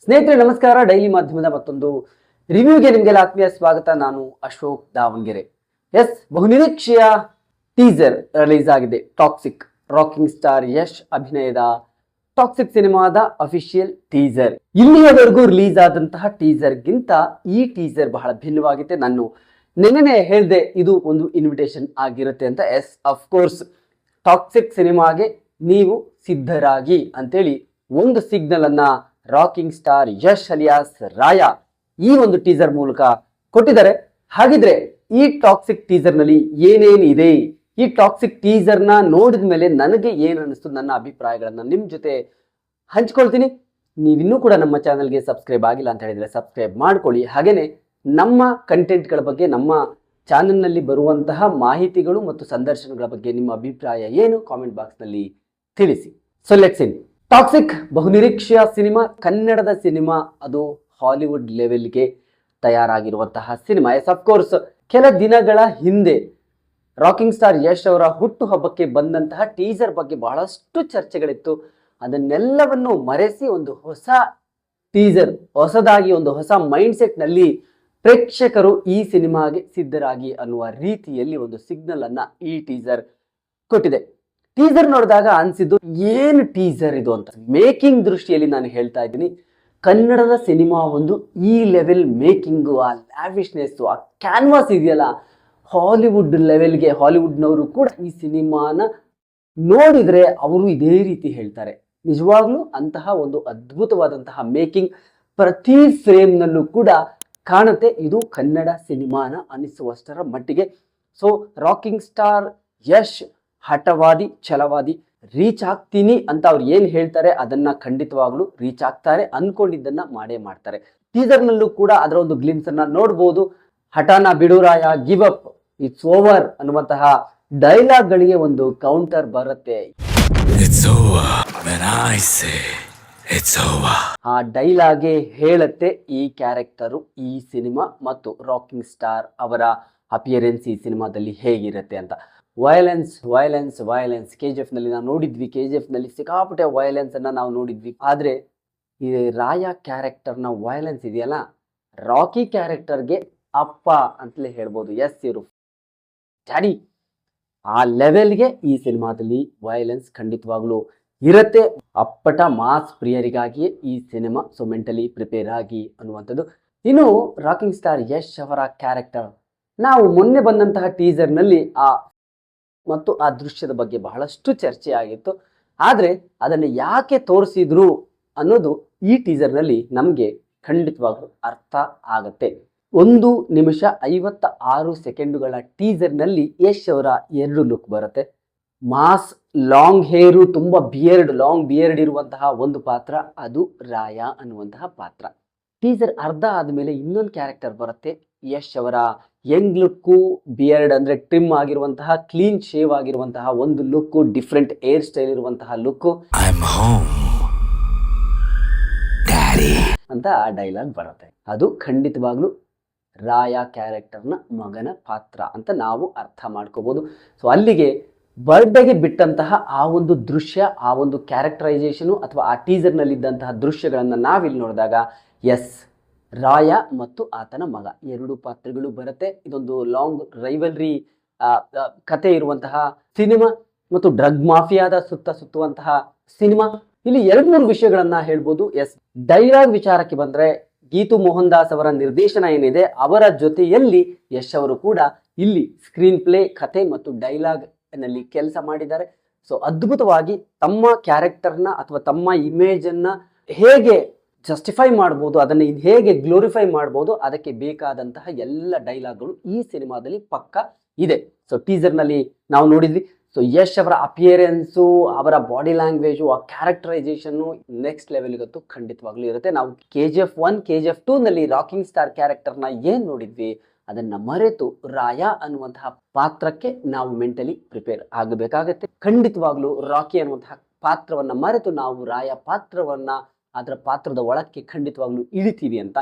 ಸ್ನೇಹಿತರೆ ನಮಸ್ಕಾರ. ಡೈಲಿ ಮಾಧ್ಯಮದ ಮತ್ತೊಂದು ರಿವ್ಯೂಗೆ ನಿಮಗೆಲ್ಲ ಆತ್ಮೀಯ ಸ್ವಾಗತ. ನಾನು ಅಶೋಕ್ ದಾವಣಗೆರೆ. ಬಹುನಿರೀಕ್ಷೆಯ ಟೀಸರ್ ರಿಲೀಸ್ ಆಗಿದೆ. ಟಾಕ್ಸಿಕ್, ರಾಕಿಂಗ್ ಸ್ಟಾರ್ ಯಶ್ ಅಭಿನಯದ ಟಾಕ್ಸಿಕ್ ಸಿನಿಮಾದ ಅಫಿಷಿಯಲ್ ಟೀಸರ್. ಇಲ್ಲಿಯವರೆಗೂ ರಿಲೀಸ್ ಆದಂತಹ ಟೀಸರ್ಗಿಂತ ಈ ಟೀಸರ್ ಬಹಳ ಭಿನ್ನವಾಗಿದೆ. ನಾನು ನೆನ್ನೆ ಹೇಳಿದೆ ಇದು ಒಂದು ಇನ್ವಿಟೇಷನ್ ಆಗಿರುತ್ತೆ ಅಂತ. ಅಫ್ಕೋರ್ಸ್ ಟಾಕ್ಸಿಕ್ ಸಿನಿಮಾಗೆ ನೀವು ಸಿದ್ಧರಾಗಿ ಅಂತೇಳಿ ಒಂದು ಸಿಗ್ನಲ್ ಅನ್ನ ರಾಕಿಂಗ್ ಸ್ಟಾರ್ ಯಶ್ ಅಲಿಯಾಸ್ ರಾಯ ಈ ಒಂದು ಟೀಸರ್ ಮೂಲಕ ಕೊಟ್ಟಿದ್ದಾರೆ. ಹಾಗಿದ್ರೆ ಈ ಟಾಕ್ಸಿಕ್ ಟೀಸರ್ ನಲ್ಲಿ ಏನೇನಿದೆ, ಈ ಟಾಕ್ಸಿಕ್ ಟೀಸರ್ ನ ನೋಡಿದ ಮೇಲೆ ನನಗೆ ಏನು ಅನಿಸ್ತು, ನನ್ನ ಅಭಿಪ್ರಾಯಗಳನ್ನ ನಿಮ್ ಜೊತೆ ಹಂಚ್ಕೊಳ್ತೀನಿ. ನೀವಿನ್ನೂ ಕೂಡ ನಮ್ಮ ಚಾನಲ್ಗೆ ಸಬ್ಸ್ಕ್ರೈಬ್ ಆಗಿಲ್ಲ ಅಂತ ಹೇಳಿದ್ರೆ ಸಬ್ಸ್ಕ್ರೈಬ್ ಮಾಡ್ಕೊಳ್ಳಿ. ಹಾಗೇನೆ ನಮ್ಮ ಕಂಟೆಂಟ್ಗಳ ಬಗ್ಗೆ, ನಮ್ಮ ಚಾನಲ್ನಲ್ಲಿ ಬರುವಂತಹ ಮಾಹಿತಿಗಳು ಮತ್ತು ಸಂದರ್ಶನಗಳ ಬಗ್ಗೆ ನಿಮ್ಮ ಅಭಿಪ್ರಾಯ ಏನು ಕಾಮೆಂಟ್ ಬಾಕ್ಸ್ ನಲ್ಲಿ ತಿಳಿಸಿ. So let's in. ಟಾಕ್ಸಿಕ್ ಬಹುನಿರೀಕ್ಷೆಯ ಸಿನಿಮಾ, ಕನ್ನಡದ ಸಿನಿಮಾ, ಅದು ಹಾಲಿವುಡ್ ಲೆವೆಲ್ಗೆ ತಯಾರಾಗಿರುವಂತಹ ಸಿನಿಮಾ. ಅಫ್ಕೋರ್ಸ್ ಕೆಲ ದಿನಗಳ ಹಿಂದೆ ರಾಕಿಂಗ್ ಸ್ಟಾರ್ ಯಶ್ ಅವರ ಹುಟ್ಟು ಹಬ್ಬಕ್ಕೆ ಬಂದಂತಹ ಟೀಸರ್ ಬಗ್ಗೆ ಬಹಳಷ್ಟು ಚರ್ಚೆಗಳಿತ್ತು. ಅದನ್ನೆಲ್ಲವನ್ನು ಮರೆಸಿ ಒಂದು ಹೊಸ ಟೀಸರ್, ಹೊಸದಾಗಿ ಒಂದು ಹೊಸ ಮೈಂಡ್ ಸೆಟ್ ನಲ್ಲಿ ಪ್ರೇಕ್ಷಕರು ಈ ಸಿನಿಮಾಗೆ ಸಿದ್ಧರಾಗಿ ಅನ್ನುವ ರೀತಿಯಲ್ಲಿ ಒಂದು ಸಿಗ್ನಲ್ ಅನ್ನ ಈ ಟೀಸರ್ ಕೊಟ್ಟಿದೆ. ಟೀಸರ್ ನೋಡಿದಾಗ ಅನ್ಸಿದ್ದು ಏನು ಟೀಸರ್ ಇದು ಅಂತ. ಮೇಕಿಂಗ್ ದೃಷ್ಟಿಯಲ್ಲಿ ನಾನು ಹೇಳ್ತಾ ಇದ್ದೀನಿ, ಕನ್ನಡದ ಸಿನಿಮಾ ಒಂದು ಈ ಲೆವೆಲ್ ಮೇಕಿಂಗು, ಆ ಲ್ಯಾವಿಶ್ನೆಸ್, ಆ ಕ್ಯಾನ್ವಾಸ್ ಇದೆಯಲ್ಲ, ಹಾಲಿವುಡ್ ಲೆವೆಲ್ಗೆ, ಹಾಲಿವುಡ್ನವರು ಕೂಡ ಈ ಸಿನಿಮಾನ ನೋಡಿದ್ರೆ ಅವರು ಇದೇ ರೀತಿ ಹೇಳ್ತಾರೆ. ನಿಜವಾಗ್ಲೂ ಅಂತಹ ಒಂದು ಅದ್ಭುತವಾದಂತಹ ಮೇಕಿಂಗ್ ಪ್ರತಿ ಫ್ರೇಮ್ನಲ್ಲೂ ಕೂಡ ಕಾಣುತ್ತೆ. ಇದು ಕನ್ನಡ ಸಿನಿಮಾನ ಅನಿಸುವಷ್ಟರ ಮಟ್ಟಿಗೆ. ಸೊ ರಾಕಿಂಗ್ ಸ್ಟಾರ್ ಯಶ್ ಹಠವಾದಿ, ಛಲವಾದಿ, ರೀಚ್ ಆಗ್ತೀನಿ ಅಂತ ಅವ್ರು ಏನ್ ಹೇಳ್ತಾರೆ ಅದನ್ನ ಖಂಡಿತವಾಗ್ಲೂ ರೀಚ್ ಆಗ್ತಾರೆ. ಅನ್ಕೊಂಡಿದ್ದನ್ನ ಮಾಡೇ ಮಾಡ್ತಾರೆ. ಟೀಸರ್ ನಲ್ಲೂ ಕೂಡ ಅದರ ಒಂದು ಗ್ಲಿಮ್ಸ್ ಅನ್ನ ನೋಡ್ಬೋದು. ಹಠಾನ ಬಿಡುರಾಯ, ಗಿವ್ ಅಪ್, ಇಟ್ಸ್ ಓವರ್ ಅನ್ನುವಂತಹ ಡೈಲಾಗ್ ಗಳಿಗೆ ಒಂದು ಕೌಂಟರ್ ಬರುತ್ತೆ. ಆ ಡೈಲಾಗೆ ಹೇಳುತ್ತೆ ಈ ಕ್ಯಾರೆಕ್ಟರು, ಈ ಸಿನಿಮಾ ಮತ್ತು ರಾಕಿಂಗ್ ಸ್ಟಾರ್ ಅವರ ಅಪಿಯರೆನ್ಸ್ ಈ ಸಿನಿಮಾದಲ್ಲಿ ಹೇಗಿರುತ್ತೆ ಅಂತ. ವೈಲೆನ್ಸ್ ವೈಲೆನ್ಸ್ ವೈಲೆನ್ಸ್ KGF ನಲ್ಲಿ ನಾವು ನೋಡಿದ್ವಿ. KGF ನಲ್ಲಿ ಸಿಕ್ಕಾಪಟ್ಟೆ ವೈಲೆನ್ಸ್ ಅನ್ನ ನಾವು ನೋಡಿದ್ವಿ. ಆದ್ರೆ ಈ ರಾಯ ಕ್ಯಾರೆಕ್ಟರ್ನ ವೈಲೆನ್ಸ್ ಇದೆಯಲ್ಲ, ರಾಕಿ ಕ್ಯಾರೆಕ್ಟರ್ಗೆ ಅಪ್ಪ ಅಂತಲೇ ಹೇಳ್ಬೋದು. ಇವರು ಡ್ಯಾಡಿ, ಆ ಲೆವೆಲ್ಗೆ ಈ ಸಿನಿಮಾದಲ್ಲಿ ವೈಲೆನ್ಸ್ ಖಂಡಿತವಾಗ್ಲೂ ಇರುತ್ತೆ. ಅಪ್ಪಟ ಮಾಸ್ ಪ್ರಿಯರಿಗಾಗಿಯೇ ಈ ಸಿನಿಮಾ. ಸೊ ಮೆಂಟಲಿ ಪ್ರಿಪೇರ್ ಆಗಿ ಅನ್ನುವಂಥದ್ದು. ಇನ್ನು ರಾಕಿಂಗ್ ಸ್ಟಾರ್ ಯಶ್ ಅವರ ಕ್ಯಾರೆಕ್ಟರ್, ನಾವು ಮೊನ್ನೆ ಬಂದಂತಹ ಟೀಸರ್ ನಲ್ಲಿ ಮತ್ತು ಆ ದೃಶ್ಯದ ಬಗ್ಗೆ ಬಹಳಷ್ಟು ಚರ್ಚೆ ಆಗಿತ್ತು. ಆದ್ರೆ ಅದನ್ನು ಯಾಕೆ ತೋರಿಸಿದ್ರು ಅನ್ನೋದು ಈ ಟೀಸರ್ ನಲ್ಲಿ ನಮ್ಗೆ ಖಂಡಿತವಾಗ್ಲೂ ಅರ್ಥ ಆಗತ್ತೆ. 1 ನಿಮಿಷ 56 ಸೆಕೆಂಡುಗಳ ಟೀಸರ್ ನಲ್ಲಿ ಯಶ್ ಅವರ 2 ಲುಕ್ ಬರುತ್ತೆ. ಮಾಸ್, ಲಾಂಗ್ ಹೇರು, ತುಂಬಾ ಲಾಂಗ್ ಬಿಯರ್ಡ್ ಇರುವಂತಹ ಒಂದು ಪಾತ್ರ, ಅದು ರಾಯ ಅನ್ನುವಂತಹ ಪಾತ್ರ. ಟೀಸರ್ ಅರ್ಧ ಆದ್ಮೇಲೆ ಇನ್ನೊಂದು ಕ್ಯಾರೆಕ್ಟರ್ ಬರುತ್ತೆ. ಯಶ್ ಅವರ ಯಂಗ್ ಲುಕ್ಕು, ಬಿಯರ್ಡ್ ಅಂದ್ರೆ ಟ್ರಿಮ್ ಆಗಿರುವಂತಹ, ಕ್ಲೀನ್ ಶೇವ್ ಆಗಿರುವಂತಹ ಒಂದು ಲುಕ್ಕು, ಡಿಫ್ರೆಂಟ್ ಹೇರ್ ಸ್ಟೈಲ್ ಇರುವಂತಹ ಲುಕ್ಕು ಅಂತ ಆ ಡೈಲಾಗ್ ಬರುತ್ತೆ. ಅದು ಖಂಡಿತವಾಗ್ಲೂ ರಾಯ ಕ್ಯಾರೆಕ್ಟರ್ನ ಮಗನ ಪಾತ್ರ ಅಂತ ನಾವು ಅರ್ಥ ಮಾಡ್ಕೋಬಹುದು. ಸೊ ಅಲ್ಲಿಗೆ ಬರ್ಡೇಗೆ ಬಿಟ್ಟಂತಹ ಆ ಒಂದು ದೃಶ್ಯ, ಆ ಒಂದು ಕ್ಯಾರೆಕ್ಟರೈಸೇಷನು ಅಥವಾ ಆ ಟೀಸರ್ ನಲ್ಲಿ ಇದ್ದಂತಹ ದೃಶ್ಯಗಳನ್ನ ನಾವಿಲ್ಲಿ ನೋಡಿದಾಗ ಎಸ್, ರಾಯ ಮತ್ತು ಆತನ ಮಗ 2 ಪಾತ್ರಗಳು ಬರುತ್ತೆ. ಇದೊಂದು ಲಾಂಗ್ ರೈವಲ್ರಿ ಕತೆ ಇರುವಂತಹ ಸಿನಿಮಾ ಮತ್ತು ಡ್ರಗ್ ಮಾಫಿಯಾದ ಸುತ್ತುವಂತಹ ಸಿನಿಮಾ. ಇಲ್ಲಿ 2-3 ವಿಷಯಗಳನ್ನ ಹೇಳ್ಬೋದು. ಎಸ್, ಡೈಲಾಗ್ ವಿಚಾರಕ್ಕೆ ಬಂದ್ರೆ ಗೀತು ಮೋಹನ್ ದಾಸ್ ಅವರ ನಿರ್ದೇಶನ ಏನಿದೆ, ಅವರ ಜೊತೆಯಲ್ಲಿ ಯಶ್ ಅವರು ಕೂಡ ಇಲ್ಲಿ ಸ್ಕ್ರೀನ್ ಪ್ಲೇ, ಕತೆ ಮತ್ತು ಡೈಲಾಗ್ ನಲ್ಲಿ ಕೆಲಸ ಮಾಡಿದ್ದಾರೆ. ಸೊ ಅದ್ಭುತವಾಗಿ ತಮ್ಮ ಕ್ಯಾರೆಕ್ಟರ್ನ ಅಥವಾ ತಮ್ಮ ಇಮೇಜ್ ಅನ್ನ ಹೇಗೆ ಜಸ್ಟಿಫೈ ಮಾಡ್ಬೋದು, ಅದನ್ನು ಹೇಗೆ ಗ್ಲೋರಿಫೈ ಮಾಡ್ಬೋದು, ಅದಕ್ಕೆ ಬೇಕಾದಂತಹ ಎಲ್ಲ ಡೈಲಾಗ್ಗಳು ಈ ಸಿನಿಮಾದಲ್ಲಿ ಪಕ್ಕ ಇದೆ. ಸೊ ಟೀಸರ್ ನಲ್ಲಿ ನಾವು ನೋಡಿದ್ವಿ. ಸೊ ಯಶ್ ಅವರ ಅಪಿಯರೆನ್ಸು, ಅವರ ಬಾಡಿ ಲ್ಯಾಂಗ್ವೇಜು, ಆ ಕ್ಯಾರೆಕ್ಟರೈಸೇಷನ್ ನೆಕ್ಸ್ಟ್ ಲೆವೆಲ್ಗಂತೂ ಖಂಡಿತವಾಗ್ಲೂ ಇರುತ್ತೆ. ನಾವು KGF 1, KGF 2 ನಲ್ಲಿ ರಾಕಿಂಗ್ ಸ್ಟಾರ್ ಕ್ಯಾರೆಕ್ಟರ್ನ ಏನ್ ನೋಡಿದ್ವಿ ಅದನ್ನ ಮರೆತು ರಾಯ ಅನ್ನುವಂತಹ ಪಾತ್ರಕ್ಕೆ ನಾವು ಮೆಂಟಲಿ ಪ್ರಿಪೇರ್ ಆಗಬೇಕಾಗತ್ತೆ. ಖಂಡಿತವಾಗ್ಲೂ ರಾಕಿ ಅನ್ನುವಂತಹ ಪಾತ್ರವನ್ನ ಮರೆತು ನಾವು ರಾಯ ಪಾತ್ರವನ್ನ, ಅದರ ಪಾತ್ರದ ಒಳಕ್ಕೆ ಖಂಡಿತವಾಗ್ಲೂ ಇಳಿತೀವಿ ಅಂತ.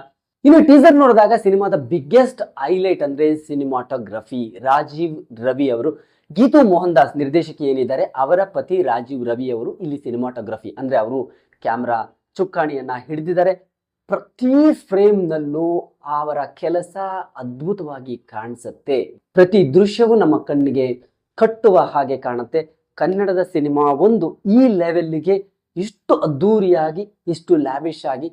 ಇನ್ನು ಟೀಸರ್ ನೋಡಿದಾಗ ಸಿನಿಮಾದ ಬಿಗ್ಗೆಸ್ಟ್ ಹೈಲೈಟ್ ಅಂದ್ರೆ ಸಿನಿಮಾಟೋಗ್ರಫಿ. ರಾಜೀವ್ ರವಿ ಅವರು, ಗೀತು ಮೋಹನ್ ದಾಸ್ ನಿರ್ದೇಶಕಿ ಏನಿದ್ದಾರೆ, ಅವರ ಪತಿ ರಾಜೀವ್ ರವಿ ಅವರು ಇಲ್ಲಿ ಸಿನಿಮಾಟೋಗ್ರಫಿ ಅಂದ್ರೆ ಅವರು ಕ್ಯಾಮ್ರಾ ಚುಕ್ಕಾಣಿಯನ್ನ ಹಿಡಿದಿದ್ದಾರೆ. ಪ್ರತಿ ಫ್ರೇಮ್ನಲ್ಲೂ ಅವರ ಕೆಲಸ ಅದ್ಭುತವಾಗಿ ಕಾಣಿಸುತ್ತೆ. ಪ್ರತಿ ದೃಶ್ಯವೂ ನಮ್ಮ ಕಣ್ಣಿಗೆ ಕಟ್ಟುವ ಹಾಗೆ ಕಾಣುತ್ತೆ. ಕನ್ನಡದ ಸಿನಿಮಾ ಒಂದು ಈ ಲೆವೆಲ್ಗೆ ಇಷ್ಟು ಅದ್ಧೂರಿಯಾಗಿ ಇಷ್ಟು ಲ್ಯಾವಿಶ್ ಆಗಿ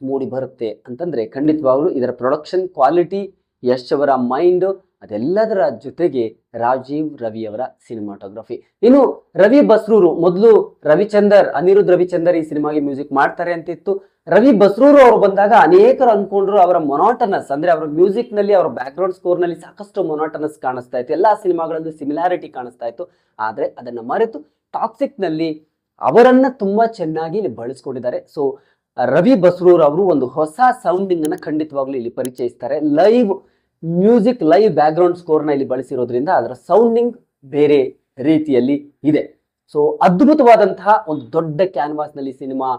ಮೂಡಿ ಬರುತ್ತೆ ಅಂತಂದ್ರೆ ಖಂಡಿತವಾಗ್ಲೂ ಇದರ ಪ್ರೊಡಕ್ಷನ್ ಕ್ವಾಲಿಟಿ, ಯಶ್ ಅವರ ಮೈಂಡ್, ಅದೆಲ್ಲದರ ಜೊತೆಗೆ ರಾಜೀವ್ ರವಿಯವರ ಸಿನಿಮಾಟೋಗ್ರಫಿ. ಇನ್ನು ರವಿ ಬಸ್ರೂರು, ಮೊದಲು ಅನಿರುದ್ಧ್ ರವಿಚಂದರ್ ಈ ಸಿನಿಮಾಗೆ ಮ್ಯೂಸಿಕ್ ಮಾಡ್ತಾರೆ ಅಂತಿತ್ತು. ರವಿ ಬಸ್ರೂರು ಅವರು ಬಂದಾಗ ಅನೇಕರು ಅನ್ಕೊಂಡ್ರು ಅವರ ಮೊನಾಟನಸ್, ಅಂದ್ರೆ ಅವರ ಮ್ಯೂಸಿಕ್ ನಲ್ಲಿ, ಅವರ ಬ್ಯಾಕ್ ಗ್ರೌಂಡ್ ಸ್ಕೋರ್ ನಲ್ಲಿ ಸಾಕಷ್ಟು ಮೊನಾಟನಸ್ ಕಾಣಿಸ್ತಾ ಇತ್ತು, ಎಲ್ಲಾ ಸಿನಿಮಾಗಳಲ್ಲೂ ಸಿಮಿಲಾರಿಟಿ ಕಾಣಿಸ್ತಾ ಇತ್ತು. ಆದ್ರೆ ಅದನ್ನ ಮರೆತು ಟಾಕ್ಸಿಕ್ ನಲ್ಲಿ ಅವರನ್ನ ತುಂಬಾ ಚೆನ್ನಾಗಿ ಇಲ್ಲಿ ಬಳಸ್ಕೊಂಡಿದ್ದಾರೆ. ಸೊ ರವಿ ಬಸ್ರೂರ್ ಅವರು ಒಂದು ಹೊಸ ಸೌಂಡಿಂಗ್ ಅನ್ನ ಖಂಡಿತವಾಗ್ಲೂ ಇಲ್ಲಿ ಪರಿಚಯಿಸ್ತಾರೆ. Live music, live background score ನ ಇಲ್ಲಿ ಬಳಸಿರೋದ್ರಿಂದ ಅದರ ಸೌಂಡಿಂಗ್ ಬೇರೆ ರೀತಿಯಲ್ಲಿ ಇದೆ. ಸೊ ಅದ್ಭುತವಾದಂತಹ ಒಂದು ದೊಡ್ಡ ಕ್ಯಾನ್ವಾಸ್ ನಲ್ಲಿ ಸಿನಿಮಾ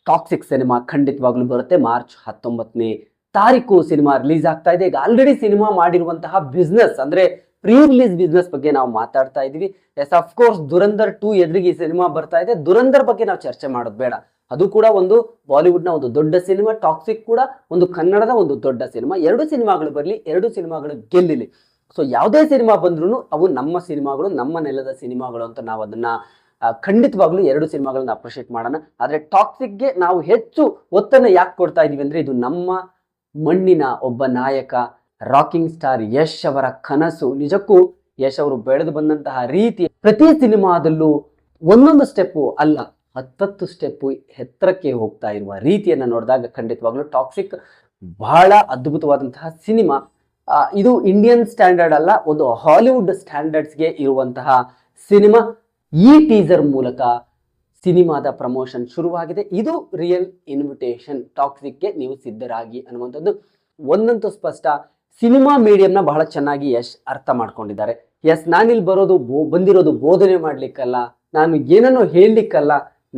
ಟಾಕ್ಸಿಕ್ ಸಿನಿಮಾ ಖಂಡಿತವಾಗ್ಲೂ ಬರುತ್ತೆ. ಮಾರ್ಚ್ 19ನೇ ತಾರೀಕು ಸಿನಿಮಾ ರಿಲೀಸ್ ಆಗ್ತಾ ಇದೆ. ಈಗ ಆಲ್ರೆಡಿ ಸಿನಿಮಾ ಮಾಡಿರುವಂತಹ ಬಿಸ್ನೆಸ್, ಅಂದ್ರೆ ಪ್ರೀ ರಿಲೀಸ್ ಬಿಸ್ನೆಸ್ ಬಗ್ಗೆ ನಾವು ಮಾತಾಡ್ತಾ ಇದೀವಿ. ಎಸ್, ಆಫ್ ಕೋರ್ಸ್ ದುರಂಧರ್ 2 ಎದುರಿಗೆ ಈ ಸಿನಿಮಾ ಬರ್ತಾ ಇದೆ. ದುರಂಧರ್ ಬಗ್ಗೆ ನಾವು ಚರ್ಚೆ ಮಾಡೋದು ಬೇಡ, ಅದು ಕೂಡ ಒಂದು ಬಾಲಿವುಡ್ ನ ಒಂದು ದೊಡ್ಡ ಸಿನಿಮಾ. ಟಾಕ್ಸಿಕ್ ಕೂಡ ಒಂದು ಕನ್ನಡದ ಒಂದು ದೊಡ್ಡ ಸಿನಿಮಾ. ಎರಡು ಸಿನಿಮಾಗಳು ಬರಲಿ, ಎರಡು ಸಿನಿಮಾಗಳು ಗೆಲ್ಲಿಲಿ. ಸೊ ಯಾವುದೇ ಸಿನಿಮಾ ಬಂದ್ರು ಅವು ನಮ್ಮ ಸಿನಿಮಾಗಳು, ನಮ್ಮ ನೆಲದ ಸಿನಿಮಾಗಳು ಅಂತ ನಾವು ಅದನ್ನ ಖಂಡಿತವಾಗ್ಲೂ ಎರಡು ಸಿನಿಮಾಗಳನ್ನ ಅಪ್ರಿಷಿಯೇಟ್ ಮಾಡೋಣ. ಆದ್ರೆ ಟಾಕ್ಸಿಕ್ಗೆ ನಾವು ಹೆಚ್ಚು ಒತ್ತನ್ನು ಯಾಕೆ ಕೊಡ್ತಾ ಇದೀವಿ ಅಂದ್ರೆ ಇದು ನಮ್ಮ ಮಣ್ಣಿನ ಒಬ್ಬ ನಾಯಕ, ರಾಕಿಂಗ್ ಸ್ಟಾರ್ ಯಶ್ ಅವರ ಕನಸು. ನಿಜಕ್ಕೂ ಯಶ್ ಅವರು ಬೆಳೆದು ಬಂದಂತಹ ರೀತಿ, ಪ್ರತಿ ಸಿನಿಮಾದಲ್ಲೂ ಒಂದೊಂದು ಸ್ಟೆಪ್ಪು ಅಲ್ಲ 10 ಸ್ಟೆಪ್ಪು ಎತ್ತರಕ್ಕೆ ಹೋಗ್ತಾ ಇರುವ ರೀತಿಯನ್ನ ನೋಡಿದಾಗ ಖಂಡಿತವಾಗ್ಲೂ ಟಾಕ್ಸಿಕ್ ಬಹಳ ಅದ್ಭುತವಾದಂತಹ ಸಿನಿಮಾ. ಇದು ಇಂಡಿಯನ್ ಸ್ಟ್ಯಾಂಡರ್ಡ್ ಅಲ್ಲ, ಒಂದು ಹಾಲಿವುಡ್ ಸ್ಟ್ಯಾಂಡರ್ಡ್ಸ್ಗೆ ಇರುವಂತಹ ಸಿನಿಮಾ. ಈ ಟೀಸರ್ ಮೂಲಕ ಸಿನಿಮಾದ ಪ್ರಮೋಷನ್ ಶುರುವಾಗಿದೆ. ಇದು ರಿಯಲ್ ಇನ್ವಿಟೇಷನ್, ಟಾಕ್ಸಿಕ್ಗೆ ನೀವು ಸಿದ್ಧರಾಗಿ ಅನ್ನುವಂಥದ್ದು ಒಂದಂತೂ ಸ್ಪಷ್ಟ. ಸಿನಿಮಾ ಮೀಡಿಯಂನ ಬಹಳ ಚೆನ್ನಾಗಿ ಯಶ್ ಅರ್ಥ ಮಾಡ್ಕೊಂಡಿದ್ದಾರೆ. ಎಸ್, ನಾನಿಲ್ಲಿ ಬಂದಿರೋದು ಬೋಧನೆ ಮಾಡ್ಲಿಕ್ಕಲ್ಲ, ನಾನು ಏನನ್ನೋ ಹೇಳಲಿಕ್ಕಲ್ಲ,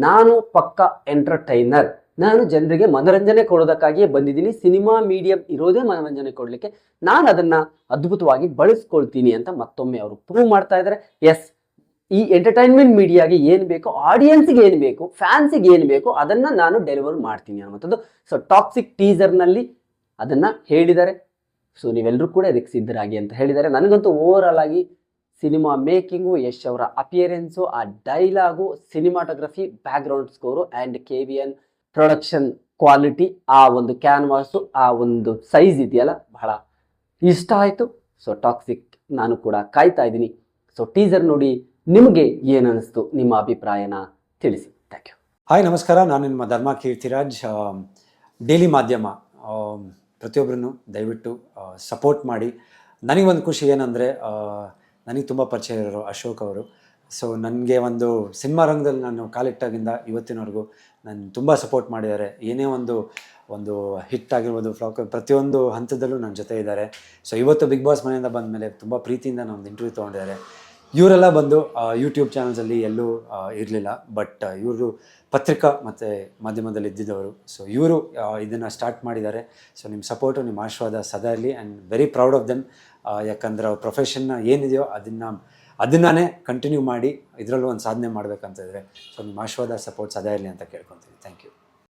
ನಾನು ಪಕ್ಕ ಎಂಟರ್ಟೈನರ್, ನಾನು ಜನರಿಗೆ ಮನೋರಂಜನೆ ಕೊಡೋದಕ್ಕಾಗಿಯೇ ಬಂದಿದ್ದೀನಿ. ಸಿನಿಮಾ ಮೀಡಿಯಂ ಇರೋದೇ ಮನೋರಂಜನೆ ಕೊಡ್ಲಿಕ್ಕೆ, ನಾನು ಅದನ್ನ ಅದ್ಭುತವಾಗಿ ಬಳಸ್ಕೊಳ್ತೀನಿ ಅಂತ ಮತ್ತೊಮ್ಮೆ ಅವರು ಪ್ರೂವ್ ಮಾಡ್ತಾ ಇದ್ದಾರೆ. ಎಸ್, ಈ ಎಂಟರ್ಟೈನ್ಮೆಂಟ್ ಮೀಡಿಯಾಗೆ ಏನ್ ಬೇಕೋ, ಆಡಿಯನ್ಸ್ಗೆ ಏನ್ ಬೇಕು, ಫ್ಯಾನ್ಸಿಗೆ ಏನ್ ಬೇಕೋ ಅದನ್ನ ನಾನು ಡೆಲಿವರ್ ಮಾಡ್ತೀನಿ ಅನ್ನುವಂಥದ್ದು. ಸೊ ಟಾಕ್ಸಿಕ್ ಟೀಸರ್ ನಲ್ಲಿ ಅದನ್ನ ಹೇಳಿದ್ದಾರೆ. ಸೊ ನೀವೆಲ್ಲರೂ ಕೂಡ ಇದಕ್ಕೆ ಸಿದ್ಧರಾಗಿ ಅಂತ ಹೇಳಿದ್ದಾರೆ. ನನಗಂತೂ ಓವರ್ ಆಲ್ ಆಗಿ ಸಿನಿಮಾ ಮೇಕಿಂಗು, ಯಶ್ ಅವರ ಅಪಿಯರೆನ್ಸು, ಆ dialogue, cinematography, back ground score and KVN production quality, ಆ ಒಂದು ಕ್ಯಾನ್ವಾಸು, ಆ ಒಂದು ಸೈಜ್ ಇದೆಯಲ್ಲ, ಬಹಳ ಇಷ್ಟ ಆಯಿತು. ಸೊ ಟಾಕ್ಸಿಕ್ ನಾನು ಕೂಡ ಕಾಯ್ತಾ ಇದ್ದೀನಿ. ಸೊ ಟೀಸರ್ ನೋಡಿ ನಿಮಗೆ ಏನು ಅನಿಸ್ತು, ನಿಮ್ಮ ಅಭಿಪ್ರಾಯನ ತಿಳಿಸಿ. Thank you. ಹಾಯ್, ನಮಸ್ಕಾರ. ನಾನು ನಿಮ್ಮ ಧರ್ಮ ಕೀರ್ತಿರಾಜ್. ಡೈಲಿ ಮಾಧ್ಯಮ ಪ್ರತಿಯೊಬ್ಬರನ್ನು ದಯವಿಟ್ಟು ಸಪೋರ್ಟ್ ಮಾಡಿ. ನನಗೊಂದು ಖುಷಿ ಏನಂದರೆ, ನನಗೆ ತುಂಬ ಪರಿಚಯ ಇರೋರು ಅಶೋಕ್ ಅವರು. ಸೊ ನನಗೆ ಒಂದು ಸಿನಿಮಾ ರಂಗದಲ್ಲಿ ನಾನು ಕಾಲಿಟ್ಟಾಗಿಂದ ಇವತ್ತಿನವರೆಗೂ ನಾನು ತುಂಬ ಸಪೋರ್ಟ್ ಮಾಡಿದ್ದಾರೆ. ಏನೇ ಒಂದು ಹಿಟ್ ಆಗಿರ್ಬೋದು, ಫ್ಲಾಕ್, ಪ್ರತಿಯೊಂದು ಹಂತದಲ್ಲೂ ನನ್ನ ಜೊತೆ ಇದ್ದಾರೆ. ಸೊ ಇವತ್ತು ಬಿಗ್ ಬಾಸ್ ಮನೆಯಿಂದ ಬಂದ ಮೇಲೆ ತುಂಬ ಪ್ರೀತಿಯಿಂದ ನಮ್ಮದು ಇಂಟರ್ವ್ಯೂ ತೊಗೊಂಡಿದ್ದಾರೆ. ಇವರೆಲ್ಲ ಬಂದು ಯೂಟ್ಯೂಬ್ ಚಾನಲ್ಸಲ್ಲಿ ಎಲ್ಲೂ ಇರಲಿಲ್ಲ, ಬಟ್ ಇವರು ಪತ್ರಿಕಾ ಮತ್ತು ಮಾಧ್ಯಮದಲ್ಲಿ ಇದ್ದಿದ್ದವರು. ಸೊ ಇವರು ಇದನ್ನು ಸ್ಟಾರ್ಟ್ ಮಾಡಿದ್ದಾರೆ. ಸೊ ನಿಮ್ಮ ಸಪೋರ್ಟು, ನಿಮ್ಮ ಆಶೀರ್ವಾದ ಸದಾ ಇರಲಿ. And very proud of them. ಯಾಕಂದರೆ ಅವ್ರ ಪ್ರೊಫೆಷನ್ನ ಏನಿದೆಯೋ ಅದನ್ನೇ ಕಂಟಿನ್ಯೂ ಮಾಡಿ ಇದರಲ್ಲೂ ಒಂದು ಸಾಧನೆ ಮಾಡಬೇಕಂತಿದ್ರೆ. ಸೊ ನಿಮ್ಮ ಆಶೀರ್ವಾದ, ಸಪೋರ್ಟ್ ಸದಾ ಇರಲಿ ಅಂತ ಕೇಳ್ಕೊತೀನಿ. Thank you.